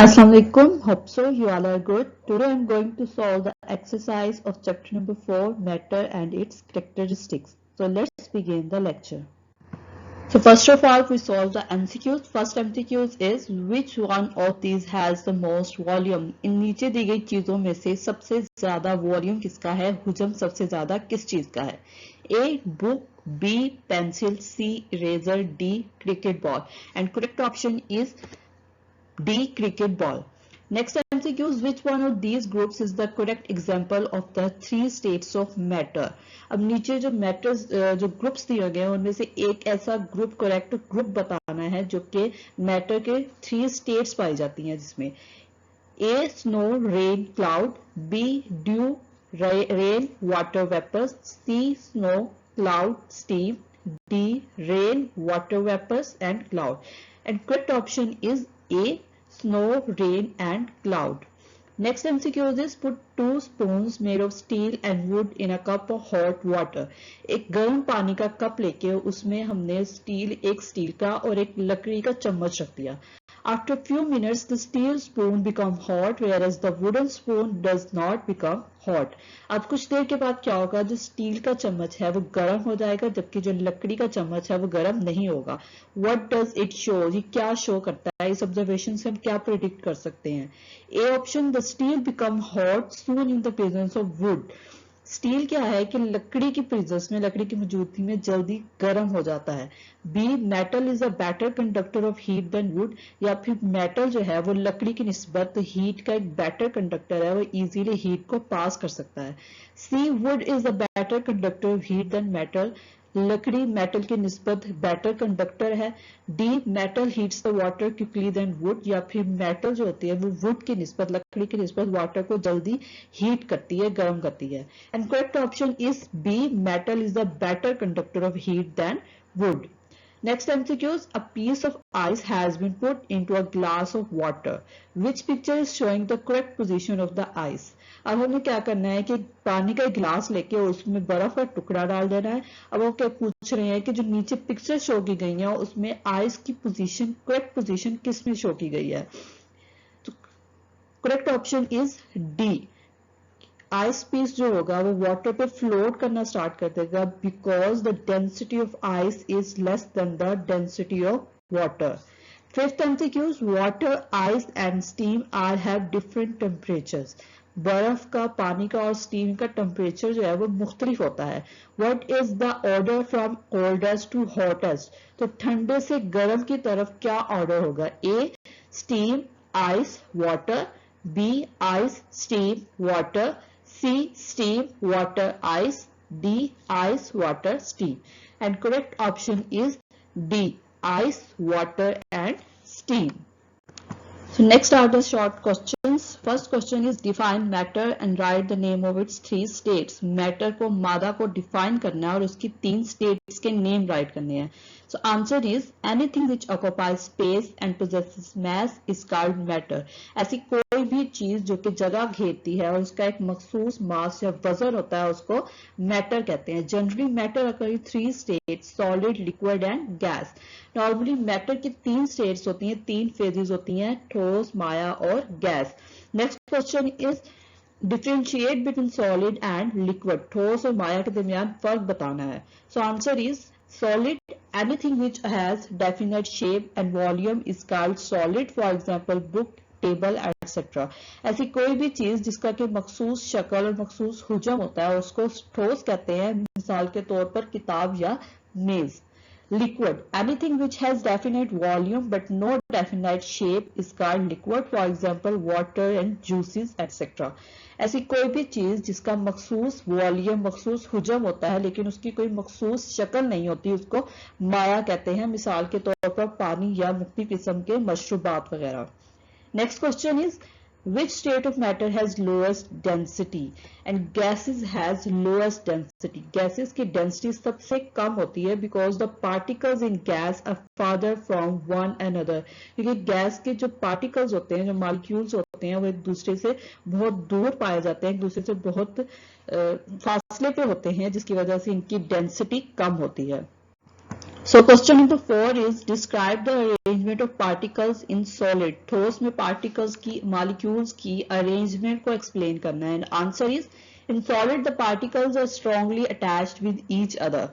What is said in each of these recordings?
Assalamualaikum. Hope so you all are good. Today I'm going to solve the exercise of chapter number 4, matter and its characteristics. So let's begin the lecture. So first of all, we solve the MCQs. First MCQs is which one of these has the most volume? इन नीचे दी गई चीजों में से सबसे ज्यादा volume किसका है? हुजम सबसे ज्यादा किस चीज का है? A book, B pencil, C eraser, D cricket ball. And correct option is D cricket ball. Next MCQs, which one of these groups is the correct example of the three states of matter? अब नीचे जो matters जो groups दिए गए हैं उनमें से एक ऐसा ग्रुप करेक्ट ग्रुप बताना है जो कि मैटर के थ्री स्टेट्स पाई जाती हैं, जिसमें A snow rain cloud, B dew rain water vapours, C snow cloud steam, D rain water vapors and cloud. And correct option is A snow, rain and cloud. Next MCQ is put 2 spoons made of steel and wood in a cup of hot water. एक गर्म पानी का cup लेके उसमें हमने एक steel का और एक लकड़ी का चम्मच रख दिया. After a few minutes, the steel spoon becomes hot, whereas the wooden spoon does not become hot. अब कुछ देर के बाद क्या होगा? जो स्टील का चम्मच है वो गर्म हो जाएगा, जबकि जो लकड़ी का चम्मच है वो गर्म नहीं होगा. What does it show? ये क्या शो करता है? इस ऑब्जर्वेशन से हम क्या प्रेडिक्ट कर सकते हैं? A option, the steel become hot soon in the presence of wood. Steel क्या है कि लकड़ी की प्रेजेंस में, लकड़ी की मौजूदगी में जल्दी गर्म हो जाता है. B metal is a better conductor of heat than wood, या फिर मेटल जो है वो लकड़ी की निस्बत हीट का एक बेटर कंडक्टर है, वो इजीली हीट को पास कर सकता है. C wood is a better conductor of heat than metal, लकड़ी मेटल की निस्बत बेटर कंडक्टर है. D metal heats the water quickly than wood, या फिर मेटल जो होती है वो वुड की निस्बत, लकड़ी की निस्बत वाटर को जल्दी हीट करती है, गर्म करती है. And correct option is B metal is the better conductor of heat than wood. Next MCQs, a piece of ice has been put into a glass of water. Which picture is showing the correct position of the ice? अब हमें क्या करना है कि पानी का एक गिलास लेके उसमें बर्फ का टुकड़ा डाल देना है. अब वो क्या पूछ रहे हैं कि जो नीचे पिक्चर शो की गई है उसमें आइस की पोजीशन, करेक्ट पोजीशन किस में शो की गई है? तो correct option is D. Ice piece जो होगा वो वाटर पे फ्लोट करना स्टार्ट कर देगा, because the density of ice is less than the density of water. Fifth MCQs, water, ice and steam are have different temperatures. बर्फ का, पानी का और स्टीम का टेम्परेचर जो है वो मुख्तलिफ होता है. What is the order from coldest to hottest? तो ठंडे से गर्म की तरफ क्या ऑर्डर होगा? A steam, ice, water, B ice, steam, water, C steam, water, ice, D ice, water, steam. And correct option is D ice, water and steam. So next are the short questions. First question is define matter and write the name of its three states. Matter को, मादा को define करना है और उसकी तीन states के name write करने हैं. So answer is anything which occupies space and possesses mass is called matter. ऐसी कोई भी चीज जो कि जगह घेरती है और उसका एक मखसूस मास या वजन होता है उसको मैटर कहते हैं. Generally matter occur in three states, solid, liquid and gas. Normally matter की तीन स्टेट्स होती हैं, तीन फेजेस होती हैं, ठोस, माया और gas. Next question is differentiate between solid and liquid. ठोस और माया के दरमियान फर्क बताना है. So answer is solid, anything which has definite shape and volume is called solid. For example, book, table etcetera. ऐसी कोई भी चीज जिसका कि मखसूस शक्ल और मखसूस हुजम होता है उसको ठोस कहते हैं, मिसाल के तौर पर किताब या मेज. Liquid, anything which has definite volume but no definite shape is called liquid. For example, water and juices etc. ऐसी कोई भी चीज जिसका मखसूस वॉल्यूम, मखसूस हुजम होता है लेकिन उसकी कोई मखसूस शक्ल नहीं होती उसको माया कहते हैं, मिसाल के तौर पर पानी या मुख्तलिफ किस्म के मशरूबात वगैरह. Next question is which state of matter has lowest density? And gases has lowest density. gases की density सबसे कम होती है because the particles in gas are farther from one another. क्योंकि गैस के जो particles होते हैं, जो molecules होते हैं, वो एक दूसरे से बहुत दूर पाए जाते हैं, एक दूसरे से बहुत फासले पे होते हैं, जिसकी वजह से इनकी density कम होती है. So question number 4 is describe the arrangement of particles in solid. ठोस में particles की molecules की arrangement को explain करना है. And answer is in solid the particles are strongly attached with each other.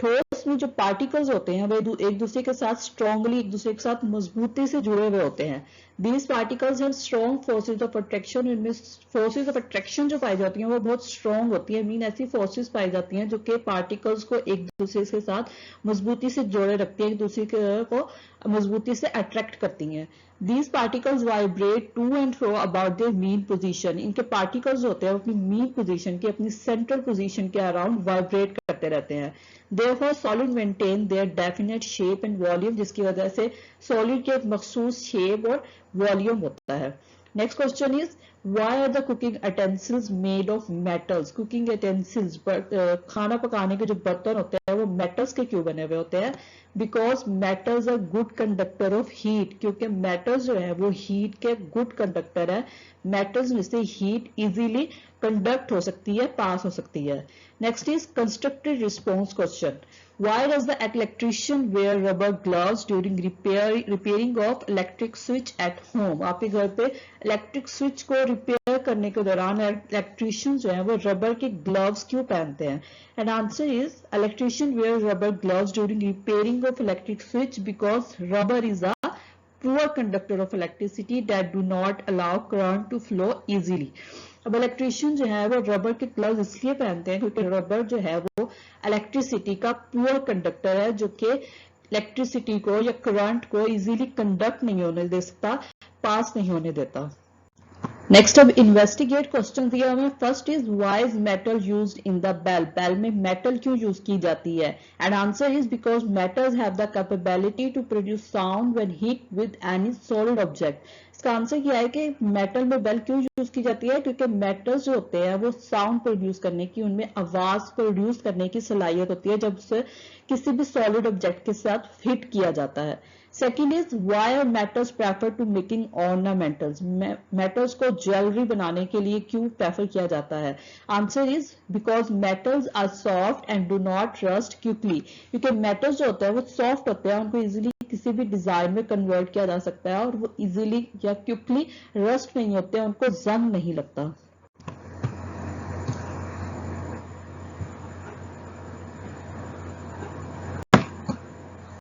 ठोस में जो particles होते हैं वे एक दूसरे के साथ strongly एक दूसरे के साथ मजबूती से जुड़े हुए होते हैं. These particles have strong forces of attraction. इनमें forces of attraction जो पाई जाती हैं वो बहुत strong होती है. मीन ऐसी forces पाई जाती हैं जो कि particles को एक दूसरे के साथ मजबूती से जोड़े रखती है, एक दूसरे को मजबूती से अट्रैक्ट करती हैं. These particles vibrate to and fro about their mean position. इनके particles होते हैं अपनी mean position की अपनी central position के around vibrate करते रहते हैं. Therefore solid maintain their definite shape and volume, जिसकी वजह से solid के एक मखसूस shape और volume होता है. Next question is why are the cooking utensils made of metals? Cooking utensils खाना पकाने के जो बर्तन होते हैं वो metals के क्यों बने हुए होते हैं? Because metals are good conductor of heat. क्योंकि metals जो है वो heat के good conductor है. Metals में से heat easily conduct हो सकती है, pass हो सकती है. Next is constructed response question. Why does the electrician wear rubber gloves during repairing of electric switch at home? आपके घर पे इलेक्ट्रिक स्विच को रिपेयर करने के दौरान इलेक्ट्रिशियन जो है वो रबर के ग्लव्स क्यों पहनते हैं? And answer is electrician wear rubber gloves during repairing of electric switch because rubber is a poor conductor of electricity that do not allow current to flow easily. अब electrician जो है वो rubber के gloves इसलिए पहनते हैं क्योंकि rubber जो है वो इलेक्ट्रिसिटी का पुअर कंडक्टर है जो कि इलेक्ट्रिसिटी को या करंट को इजीली कंडक्ट नहीं होने दे सकता, पास नहीं होने देता. नेक्स्ट अब इन्वेस्टिगेट क्वेश्चन दिया हमें. First is why is metal used in the bell? Bell में मेटल क्यों यूज की जाती है? And answer is because metals have the capability to produce sound when hit with any solid object. इसका answer क्या है कि मेटल में बेल क्यों यूज की जाती है? क्योंकि मेटल्स जो होते हैं वो साउंड प्रोड्यूस करने की, उनमें आवाज प्रोड्यूस करने की सलाहियत होती है जब से किसी भी सॉलिड ऑब्जेक्ट के साथ हिट किया जाता है. Second is why are metals prefer to making ornamentals? Metals को ज्वेलरी बनाने के लिए क्यों प्रेफर किया जाता है? Answer is because metals are soft and do not rust quickly. क्योंकि metals जो होते हैं वो soft होते हैं, उनको easily किसी भी डिजाइन में कन्वर्ट किया जा सकता है और वो easily या quickly rust नहीं होते हैं, उनको जंग नहीं लगता.